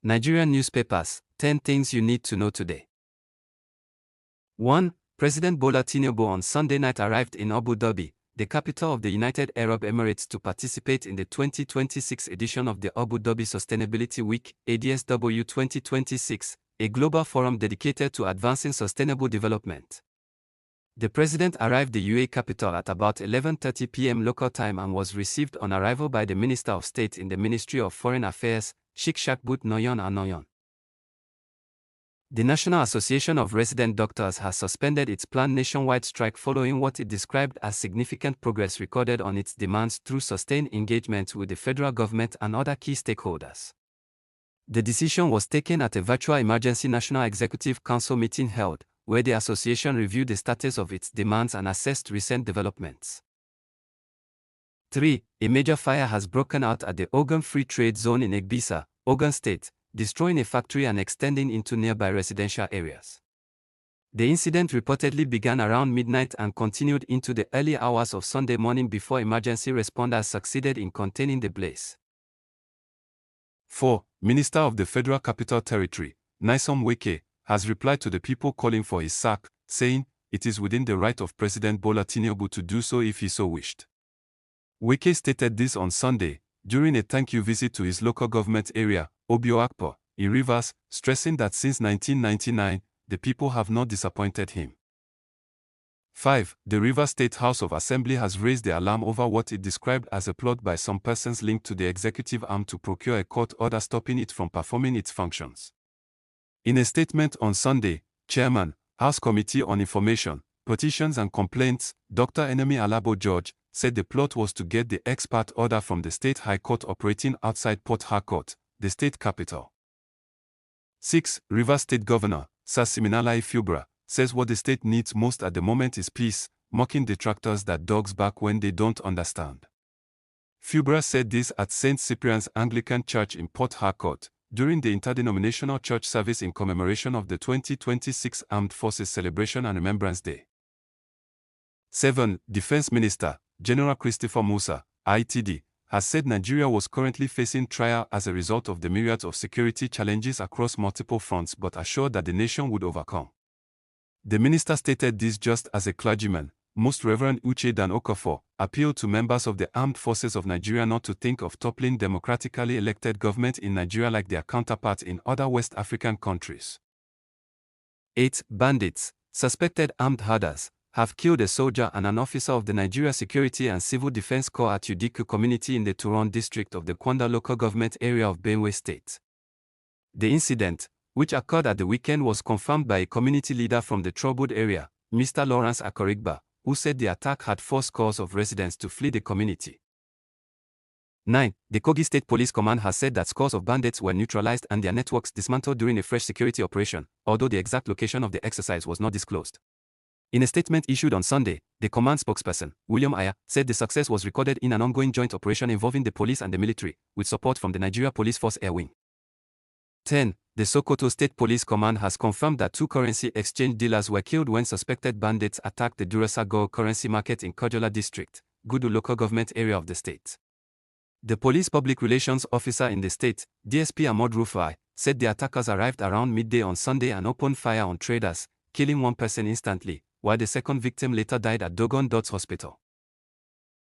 Nigerian newspapers, 10 things you need to know today. 1. President Bola Tinubu on Sunday night arrived in Abu Dhabi, the capital of the United Arab Emirates, to participate in the 2026 edition of the Abu Dhabi Sustainability Week, ADSW 2026, a global forum dedicated to advancing sustainable development. The president arrived the UAE capital at about 11:30 p.m. local time and was received on arrival by the Minister of State in the Ministry of Foreign Affairs, Sheikh Shakbut Noyon Anoyon. The National Association of Resident Doctors has suspended its planned nationwide strike following what it described as significant progress recorded on its demands through sustained engagement with the federal government and other key stakeholders. The decision was taken at a virtual emergency National Executive Council meeting held, where the association reviewed the status of its demands and assessed recent developments. 3. A major fire has broken out at the Ogun Free Trade Zone in Egbisa, Ogun State, destroying a factory and extending into nearby residential areas. The incident reportedly began around midnight and continued into the early hours of Sunday morning before emergency responders succeeded in containing the blaze. 4. Minister of the Federal Capital Territory, Nyesom Wike, has replied to the people calling for his sack, saying, it is within the right of President Bola Tinubu to do so if he so wished. Wike stated this on Sunday, during a thank-you visit to his local government area, Obio Akpo, in Rivers, stressing that since 1999, the people have not disappointed him. 5. The Rivers State House of Assembly has raised the alarm over what it described as a plot by some persons linked to the executive arm to procure a court order stopping it from performing its functions. In a statement on Sunday, Chairman, House Committee on Information, Petitions and Complaints, Dr. Enemi Alabo George, said the plot was to get the expert order from the State High Court operating outside Port Harcourt, the state capital. 6. Rivers State Governor, Sir Siminalayi Fubara, says what the state needs most at the moment is peace, mocking detractors that dogs bark when they don't understand. Fubara said this at St. Cyprian's Anglican Church in Port Harcourt, during the interdenominational church service in commemoration of the 2026 Armed Forces Celebration and Remembrance Day. 7. Defense Minister, General Christopher Musa, ITD, has said Nigeria was currently facing trial as a result of the myriad of security challenges across multiple fronts, but assured that the nation would overcome. The minister stated this just as a clergyman, Most Reverend Uche Dan Okafor, appealed to members of the armed forces of Nigeria not to think of toppling democratically elected government in Nigeria like their counterparts in other West African countries. 8. Bandits, suspected armed herders, have killed a soldier and an officer of the Nigeria Security and Civil Defense Corps at Udiku community in the Turon district of the Kwanda local government area of Benue State. The incident, which occurred at the weekend, was confirmed by a community leader from the troubled area, Mr. Lawrence Akorigba, who said the attack had forced scores of residents to flee the community. 9. The Kogi State Police Command has said that scores of bandits were neutralized and their networks dismantled during a fresh security operation, although the exact location of the exercise was not disclosed. In a statement issued on Sunday, the command spokesperson, William Aya, said the success was recorded in an ongoing joint operation involving the police and the military, with support from the Nigeria Police Force Air Wing. 10. The Sokoto State Police Command has confirmed that 2 currency exchange dealers were killed when suspected bandits attacked the Durasa Gold currency market in Kojola district, Gudu local government area of the state. The police public relations officer in the state, DSP Ahmad Rufai, said the attackers arrived around midday on Sunday and opened fire on traders, killing 1 person instantly, while the second victim later died at Dogon Dots Hospital.